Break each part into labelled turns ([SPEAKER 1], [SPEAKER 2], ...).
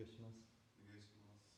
[SPEAKER 1] 願いします。
[SPEAKER 2] お願いします。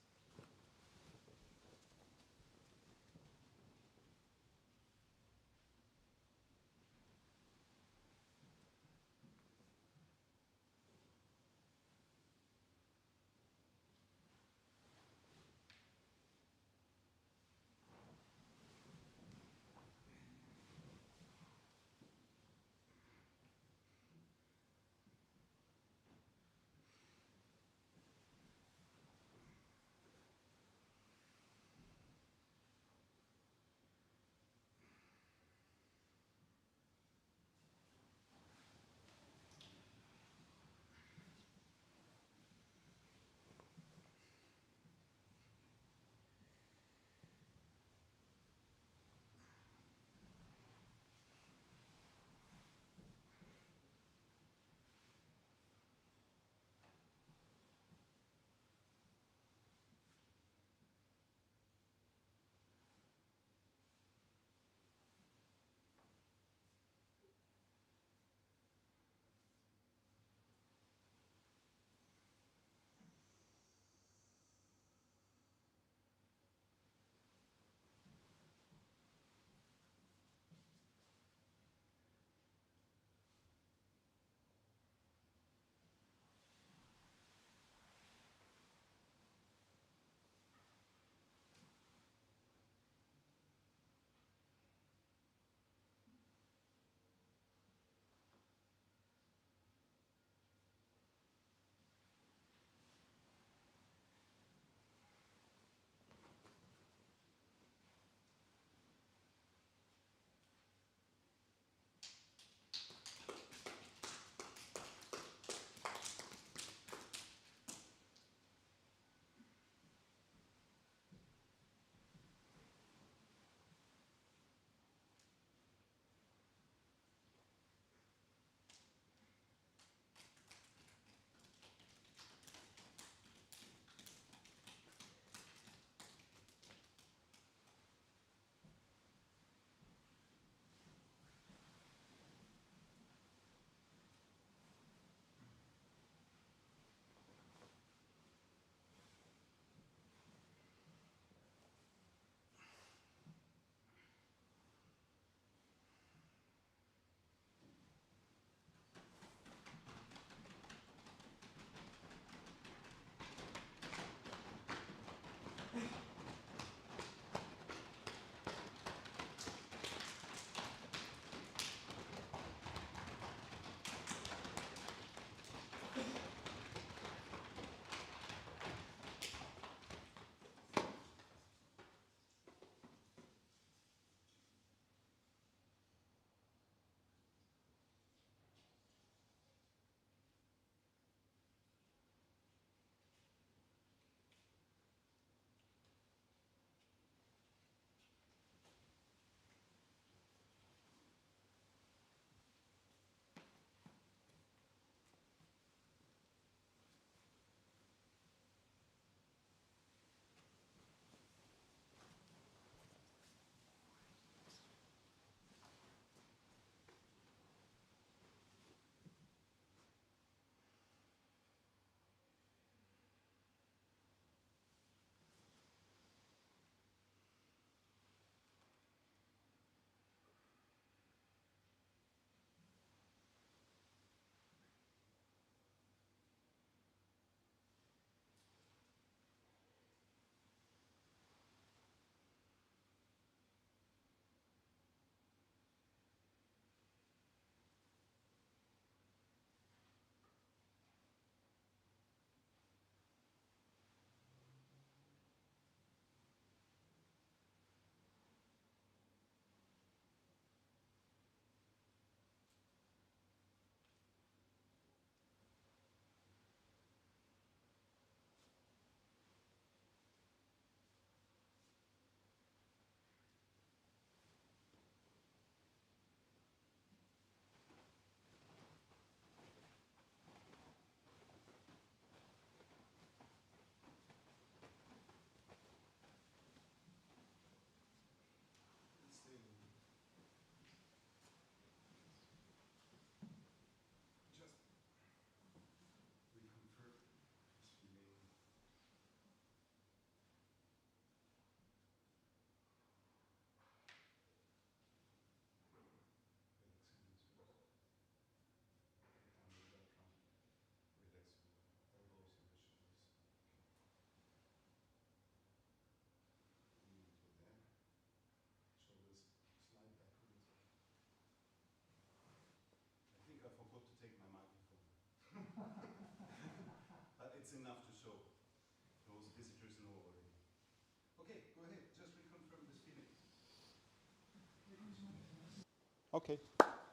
[SPEAKER 1] Okay,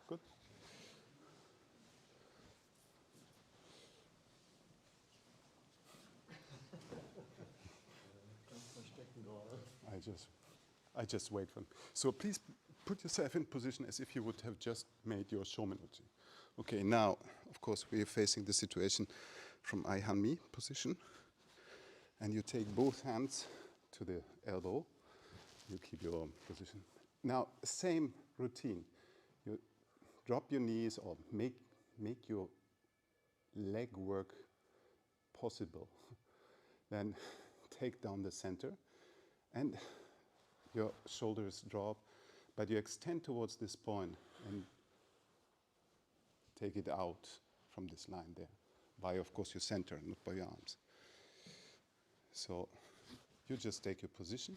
[SPEAKER 1] good. I just wait for him. So please put yourself in position as if you would have just made your shomenuchi. Okay, now, of course, we are facing the situation from I Han-mi position. And you take both hands to the elbow. You keep your position. Now, same routine. You drop your knees or make your leg work possible. Then take down the center and your shoulders drop, but you extend towards this point and take it out from this line there by, of course, your center, not by your arms. So you just take your position.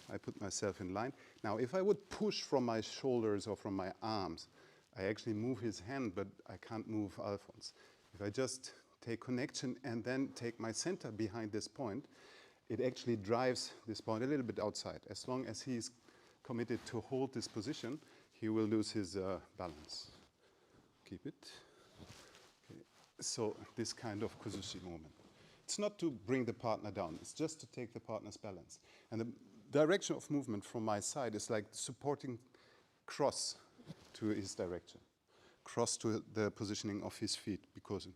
[SPEAKER 1] I put myself in line. Now, if I would push from my shoulders or from my arms, I actually move his hand, but I can't move Alphonse. If I just take connection and then take my center behind this point, it actually drives this point a little bit outside. As long as he's committed to hold this position, he will lose his balance. Keep it. Okay. So this kind of kuzushi movement. It's not to bring the partner down, it's just to take the partner's balance. And the direction of movement from my side is like supporting cross to his direction. Cross to the positioning of his feet, because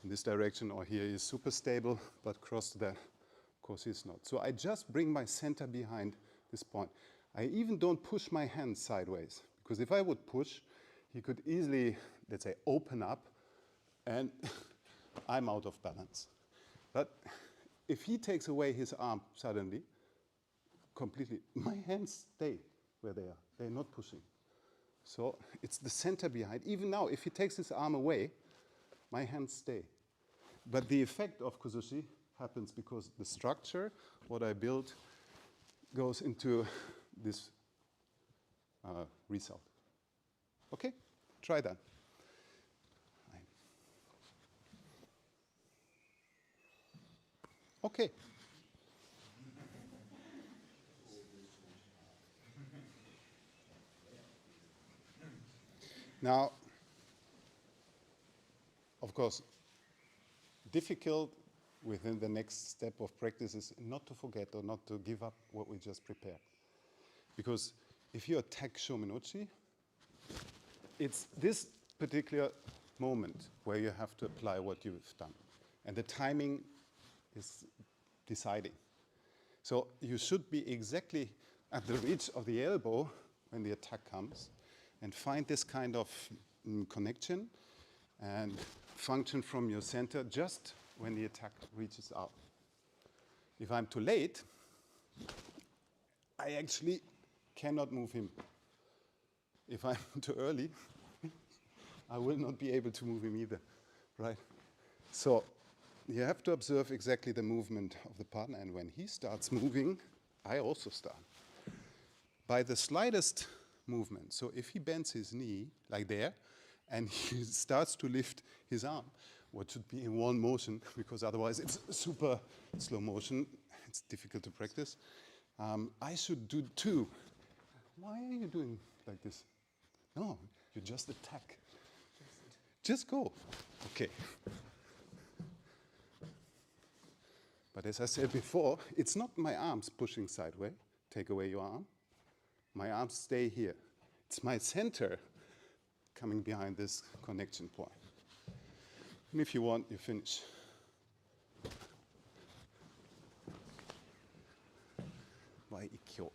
[SPEAKER 1] in this direction or here is super stable, but cross to that, of course, he's not. So I just bring my center behind this point. I even don't push my hands sideways, because if I would push, he could easily, let's say, open up, and I'm out of balance. But if he takes away his arm suddenly, completely, my hands stay where they are. They're not pushing. So it's the center behind. Even now, if he takes his arm away, my hands stay. But the effect of kuzushi happens because the structure, what I built, goes into this result. Okay? Try that. Okay. Now, of course, difficult within the next step of practice is not to forget or not to give up what we just prepared. Because if you attack shomenuchi, it's this particular moment where you have to apply what you've done. And the timing is deciding. So you should be exactly at the reach of the elbow when the attack comes and find this kind of connection and function from your center just when the attack reaches out. If I'm too late, I actually cannot move him. If I'm too early, I will not be able to move him either, right? So you have to observe exactly the movement of the partner, and when he starts moving, I also start. By the slightest movement, so if he bends his knee, like there, and he starts to lift his arm, what should be in one motion, because otherwise it's super slow motion, it's difficult to practice, I should do two. Why are you doing like this? No, you just attack. Just go. Okay. But as I said before, it's not my arms pushing sideways. Take away your arm. My arms stay here. It's my center coming behind this connection point. And if you want, you finish. Waikyo.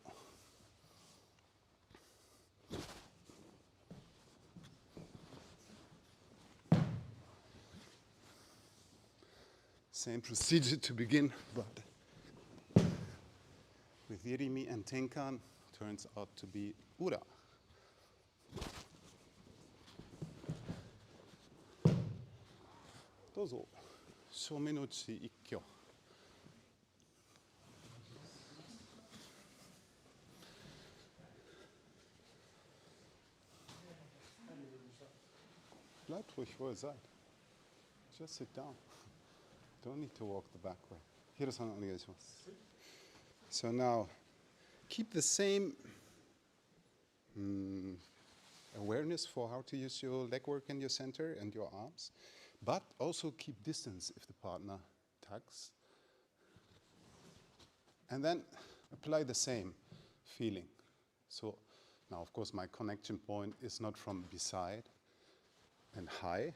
[SPEAKER 1] Same procedure to begin, but with Irimi and Tenkan, turns out to be Ura. どうぞ正面のうち一挙。Bleibt ruhig, wo ihr seid. Just sit down. Don't need to walk the back way. Hiro-san, onegaishimasu. So now, keep the same awareness for how to use your leg work and your center and your arms, but also keep distance if the partner tugs. And then apply the same feeling. So now, of course, my connection point is not from beside and high,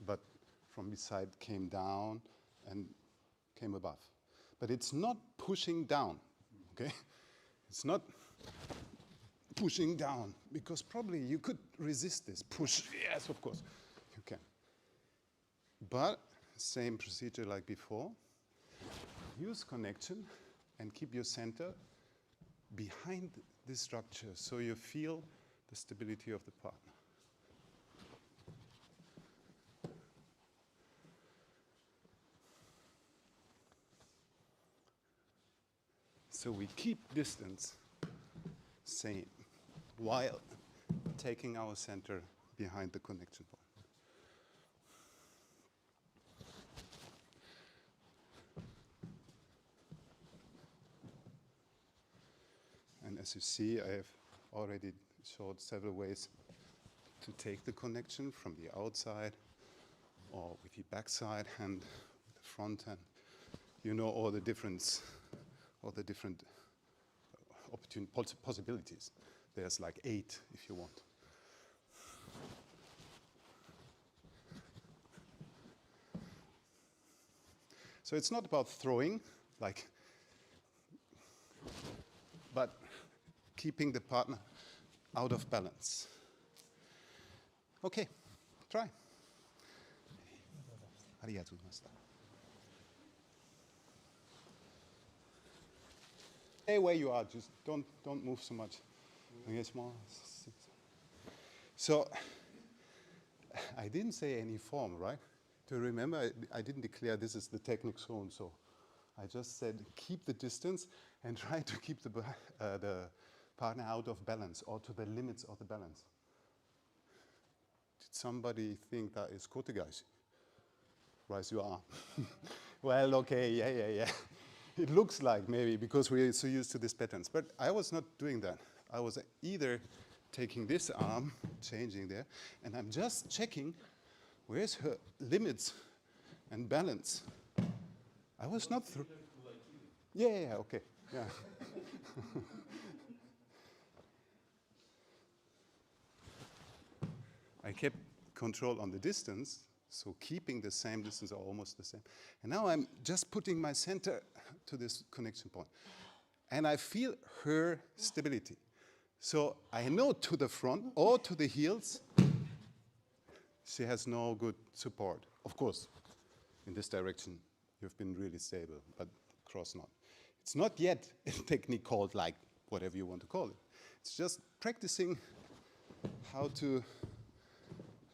[SPEAKER 1] but from beside came down and came above. But it's not pushing down, okay? It's not pushing down, because probably you could resist this. Push, yes, of course, you can. But same procedure like before. Use connection and keep your center behind the structure so you feel the stability of the partner. So we keep distance same while taking our center behind the connection point. And as you see, I have already showed several ways to take the connection from the outside or with the backside hand, with the front hand. You know all the different possibilities. There's like 8 if you want. So it's not about throwing, but keeping the partner out of balance. Okay, try. Stay where you are, just don't move so much. So, I didn't say any form, right? Do you remember, I didn't declare this is the technique zone, so I just said keep the distance and try to keep the partner out of balance or to the limits of the balance. Did somebody think that is kotegaeshi? Raise your arm. Well, okay, yeah. It looks like maybe because we're so used to these patterns, but I was not doing that. I was either taking this arm, changing there, and I'm just checking where's her limits and balance. I was not through. Yeah, okay, yeah. I kept control on the distance, so keeping the same distance or almost the same. And now I'm just putting my center to this connection point. And I feel her stability. So I know to the front or to the heels, she has no good support. Of course, in this direction, you've been really stable, but cross not. It's not yet a technique called like whatever you want to call it. It's just practicing how to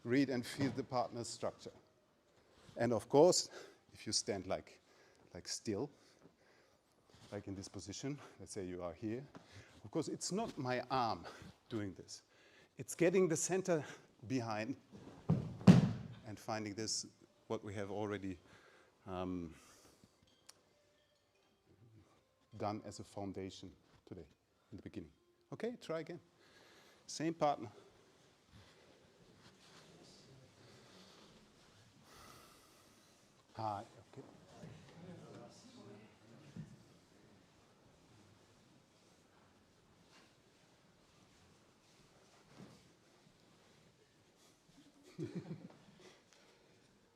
[SPEAKER 1] read and feel the partner's structure. And of course, if you stand like still, like in this position, let's say you are here, of course, it's not my arm doing this. It's getting the center behind and finding this, what we have already done as a foundation today, in the beginning. Okay, try again. Same partner. Hi, okay.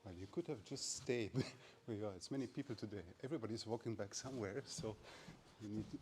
[SPEAKER 1] Well, you could have just stayed where you are. It's many people today. Everybody's walking back somewhere, so you need to.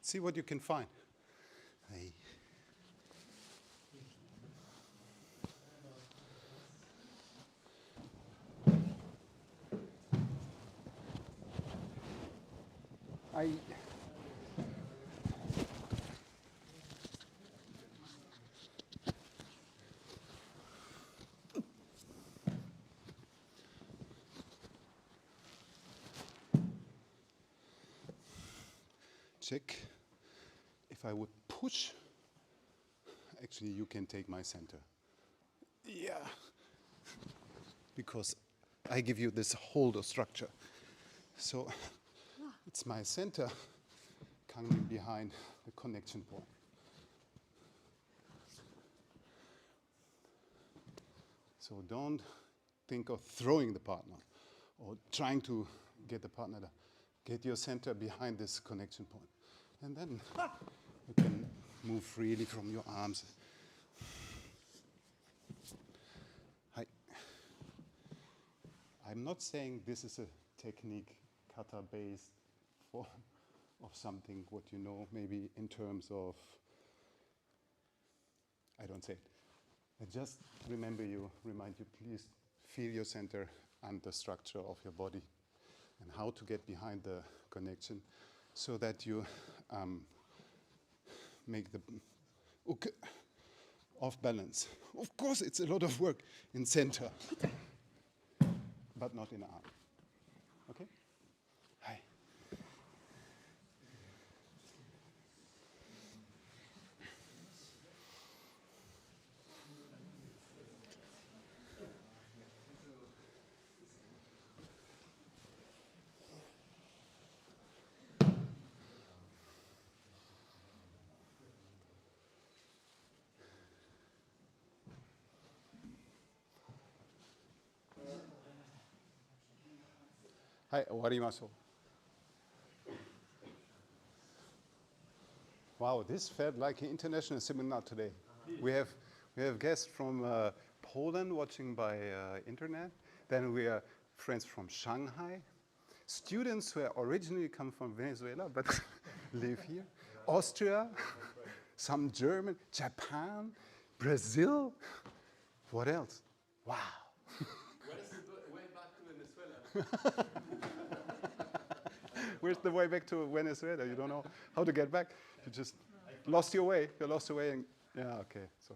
[SPEAKER 1] See what you can find. Hey. Check. If I would push, actually you can take my center. Yeah. Because I give you this holder structure. So it's my center coming behind the connection point. So don't think of throwing the partner or trying to get the partner to get your center behind this connection point. And then you can move freely from your arms. Hi. I'm not saying this is a technique kata-based form of something what you know maybe in terms of, I don't say it. I just remind you, please feel your center and the structure of your body and how to get behind the connection so that you make the off balance. Of course, it's a lot of work in center, but not in arm. Okay? Hi. はい、終わりましょう. Wow, this felt like an international seminar today. We have guests from Poland watching by internet. Then we have friends from Shanghai. Students who originally come from Venezuela but live here. Austria, some German, Japan, Brazil. What else? Wow.
[SPEAKER 2] Where's the way back to Venezuela?
[SPEAKER 1] Where's the way back to Venezuela? You don't know how to get back. You just lost your way. You lost your way. And, yeah, okay. So,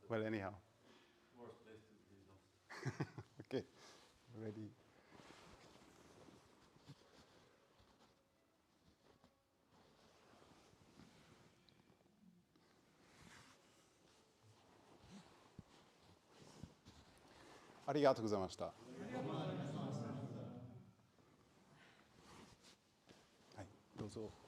[SPEAKER 1] well, anyhow.
[SPEAKER 2] Worst place to be lost.
[SPEAKER 1] Okay, ready. Arigatou gozaimashita. Hai, どうぞ。